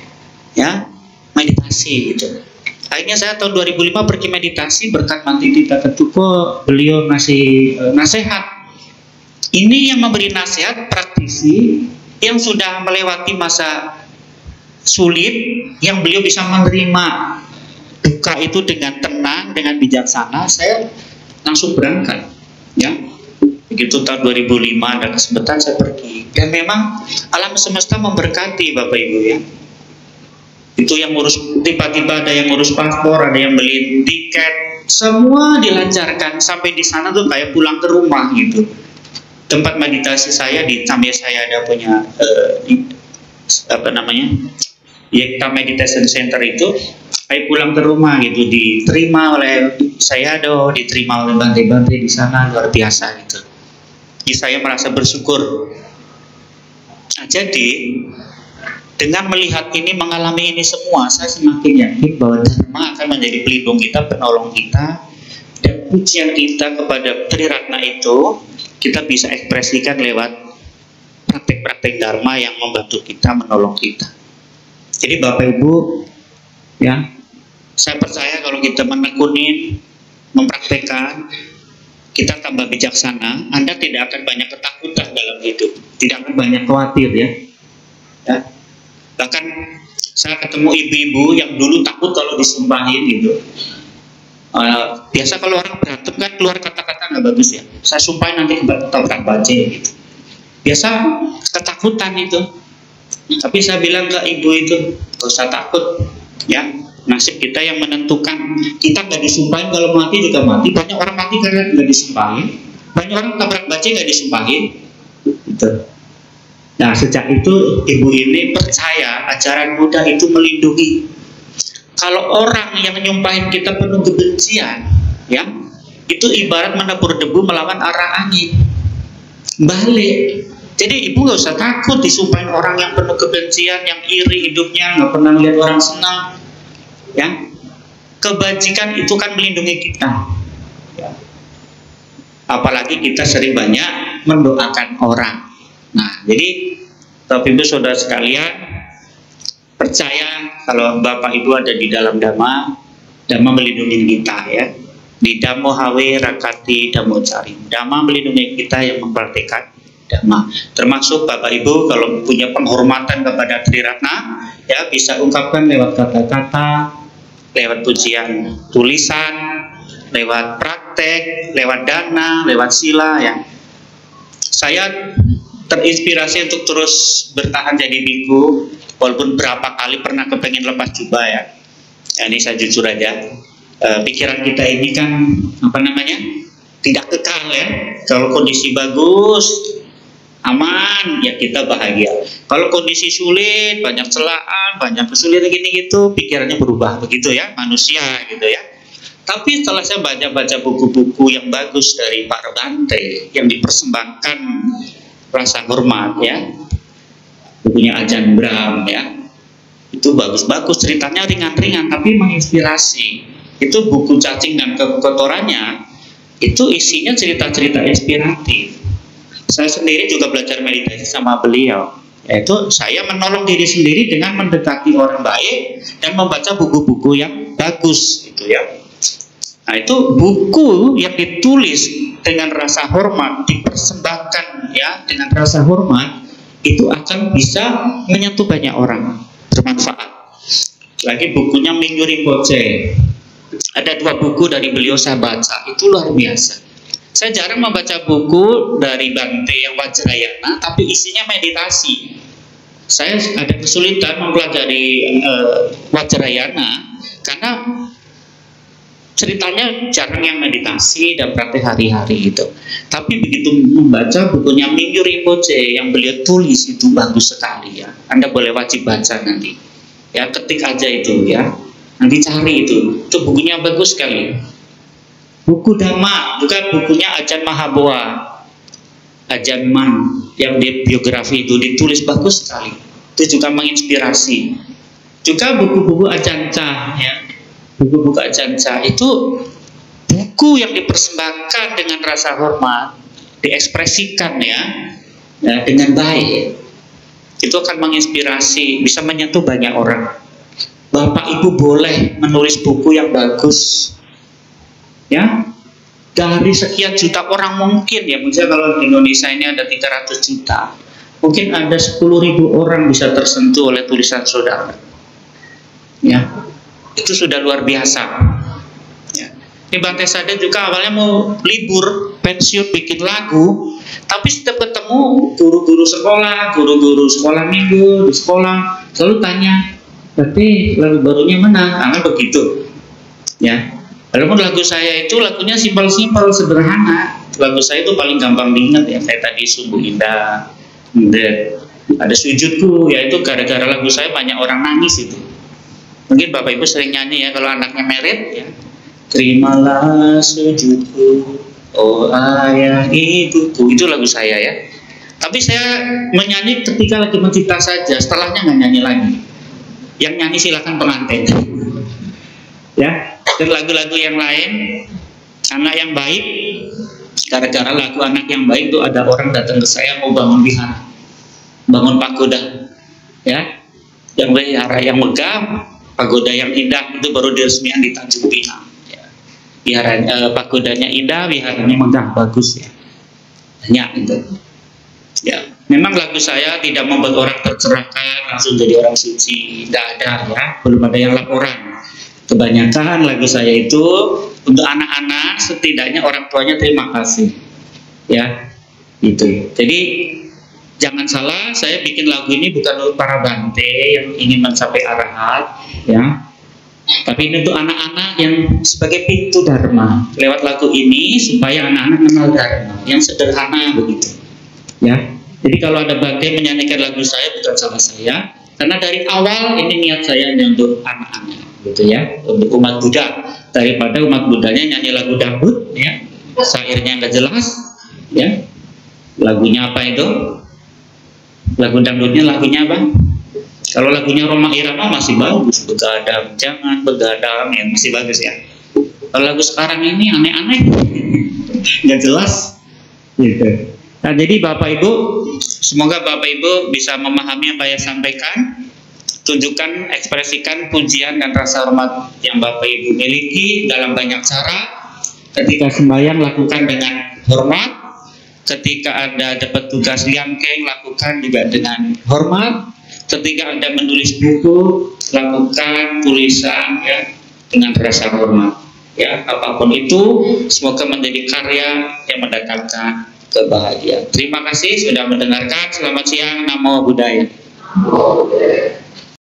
[SPEAKER 1] Ya, meditasi gitu. Akhirnya saya tahun 2005 pergi meditasi berkat Bante Tita Ketuko. Beliau ngasih nasihat. Ini yang memberi nasihat praktisi yang sudah melewati masa sulit, yang beliau bisa menerima duka itu dengan tenang, dengan bijaksana. Saya langsung berangkat, ya. Begitu tahun 2005 ada kesempatan saya pergi, dan memang alam semesta memberkati Bapak Ibu, ya. Itu yang ngurus, tiba-tiba ada yang ngurus paspor, ada yang beli tiket, semua dilancarkan. Sampai di sana tuh kayak pulang ke rumah gitu. Tempat meditasi saya di Tamia, saya ada punya Yekta Meditation Center itu, kayak pulang ke rumah gitu, diterima oleh saya, diterima oleh Bante-Bante di sana, luar biasa gitu. Jadi saya merasa bersyukur. Nah, jadi dengan melihat ini, mengalami ini semua, saya semakin yakin bahwa Dharma akan menjadi pelindung kita, penolong kita, dan pujian kita kepada Triratna itu kita bisa ekspresikan lewat praktek-praktek Dharma yang membantu kita, menolong kita. Jadi Bapak Ibu, ya, saya percaya kalau kita menekunin, mempraktekkan, kita tambah bijaksana, Anda tidak akan banyak ketakutan dalam hidup, tidak akan banyak khawatir, ya. Bahkan saya ketemu ibu-ibu yang dulu takut kalau disumpahin gitu. Biasa kalau orang berantem kan keluar kata-kata nggak bagus, ya. Saya sumpahin nanti ketabrak bajai gitu. Biasa ketakutan itu. Tapi saya bilang ke ibu itu, gak usah takut, ya. Nasib kita yang menentukan. Kita nggak disumpahin, kalau mati juga mati. Banyak orang mati karena nggak disumpahin. Banyak orang tabrak bajai nggak disumpahin. Gitu. Nah, sejak itu ibu ini percaya ajaran Buddha itu melindungi. Kalau orang yang nyumpahin kita penuh kebencian, ya, itu ibarat menabur debu melawan arah angin. Balik. Jadi ibu nggak usah takut disumpahin orang yang penuh kebencian, yang iri hidupnya, nggak pernah lihat orang senang. Ya, kebajikan itu kan melindungi kita. Ya. Apalagi kita sering banyak mendoakan orang. Nah, jadi Bapak Ibu Saudara sekalian, percaya kalau Bapak Ibu ada di dalam Dhamma, Dhamma melindungi kita, ya. Di Dhammo Hawe Rakati Dhammo Cari. Dhamma melindungi kita yang mempraktikkan Dhamma. Termasuk Bapak Ibu kalau punya penghormatan kepada Triratna, ya, bisa ungkapkan lewat kata-kata, lewat pujian tulisan, lewat praktek, lewat dana, lewat sila, ya. Saya terinspirasi untuk terus bertahan jadi biku, walaupun berapa kali pernah kepengen lepas jubah, ya. Ini saya jujur aja, pikiran kita ini kan tidak kekal, ya. Kalau kondisi bagus, aman, ya kita bahagia. Kalau kondisi sulit, banyak celaan, banyak kesulitan gini gitu, pikirannya berubah begitu, ya, manusia gitu, ya. Tapi setelah saya baca-baca buku-buku yang bagus dari Pak Bante yang dipersembahkan rasa hormat, ya, bukunya Ajahn Brahm, ya, itu bagus-bagus, ceritanya ringan-ringan tapi menginspirasi. Itu buku Cacing dan Kotorannya, itu isinya cerita-cerita inspiratif. Saya sendiri juga belajar meditasi sama beliau, yaitu saya menolong diri sendiri dengan mendekati orang baik dan membaca buku-buku yang bagus, gitu, ya. Nah, itu buku yang ditulis dengan rasa hormat, dipersembahkan, ya, dengan rasa hormat, itu akan bisa menyentuh banyak orang, bermanfaat. Lagi bukunya Mingyu Rinpoche, ada 2 buku dari beliau saya baca, itu luar biasa. Saya jarang membaca buku dari Bante yang Vajrayana, tapi isinya meditasi. Saya ada kesulitan mempelajari Vajrayana karena ceritanya jarang yang meditasi dan praktek hari-hari gitu. Tapi begitu membaca bukunya Mingyu Rinpoche yang beliau tulis, itu bagus sekali, ya. Anda boleh wajib baca nanti, ya, ketik aja itu, ya, nanti cari itu bukunya bagus sekali. Buku Dhamma juga bukunya Ajahn Mahaboa, Ajahn Man, yang di biografi itu ditulis bagus sekali. Itu juga menginspirasi. Juga buku-buku Ajahn Chah, ya. Buku-buku Ajahn Chah itu buku yang dipersembahkan dengan rasa hormat, diekspresikan, ya, dengan baik. Itu akan menginspirasi, bisa menyentuh banyak orang. Bapak Ibu boleh menulis buku yang bagus, ya. dari sekian juta orang mungkin ya, misalnya kalau di Indonesia ini ada 300 juta, mungkin ada 10.000 orang bisa tersentuh oleh tulisan saudara. Ya, itu sudah luar biasa. Ya. Di Bante Sada juga awalnya mau libur, pensiun bikin lagu, tapi setiap ketemu guru-guru sekolah minggu di sekolah selalu tanya, berarti lagu barunya mana? Karena begitu. Ya. Walaupun lagu saya itu lagunya simpel-simpel, sederhana. Lagu saya itu paling gampang diingat ya, kayak tadi Sungguh Indah, ada Sujudku, ya itu gara-gara lagu saya banyak orang nangis itu. Mungkin Bapak Ibu sering nyanyi ya kalau anaknya merit ya. Terimalah sujudku, oh ayah ibuku, itu lagu saya ya. Tapi saya menyanyi ketika lagi mencipta saja, setelahnya nggak nyanyi lagi. Yang nyanyi silakan pengantin. Ya, dan lagu-lagu yang lain, anak yang baik, gara-gara lagu anak yang baik itu ada orang datang ke saya mau bangun wihara, bangun pagoda, ya, yang wihara yang megah, pagoda yang indah itu baru diresmikan di Tanjung Pinang. Ya. Pagodanya indah, wiharanya megah, bagus ya, banyak itu. Ya, memang lagu saya tidak membuat orang tercerahkan langsung jadi orang suci, tidak ada ya, belum ada yang laporan. Kebanyakan lagu saya itu untuk anak-anak, setidaknya orang tuanya terima kasih, ya, gitu. Jadi jangan salah, saya bikin lagu ini bukan untuk para bante yang ingin mencapai arahat, ya, tapi ini untuk anak-anak yang sebagai pintu dharma. Lewat lagu ini supaya anak-anak kenal dharma yang sederhana begitu, ya. Jadi kalau ada bante menyanyikan lagu saya bukan salah saya, karena dari awal ini niat saya hanya untuk anak-anak. Gitu ya, untuk umat Buddha, daripada umat Buddhanya nyanyi lagu dangdut ya, syairnya nggak jelas ya, lagunya apa itu, lagu dangdutnya lagunya apa, kalau lagunya Roma Irama masih bagus, begadang jangan begadang ya, masih bagus ya. Kalau lagu sekarang ini aneh-aneh nggak jelas gitu. Nah jadi Bapak Ibu, semoga Bapak Ibu bisa memahami apa yang saya sampaikan. Tunjukkan, ekspresikan pujian dan rasa hormat yang Bapak Ibu miliki dalam banyak cara. Ketika sembahyang lakukan dengan hormat. Ketika Anda dapat tugas liangkeng lakukan juga dengan hormat. Ketika Anda menulis buku lakukan tulisan ya dengan rasa hormat. Ya, apapun itu semoga menjadi karya yang mendatangkan kebahagiaan. Terima kasih sudah mendengarkan. Selamat siang. Namo Buddhaya.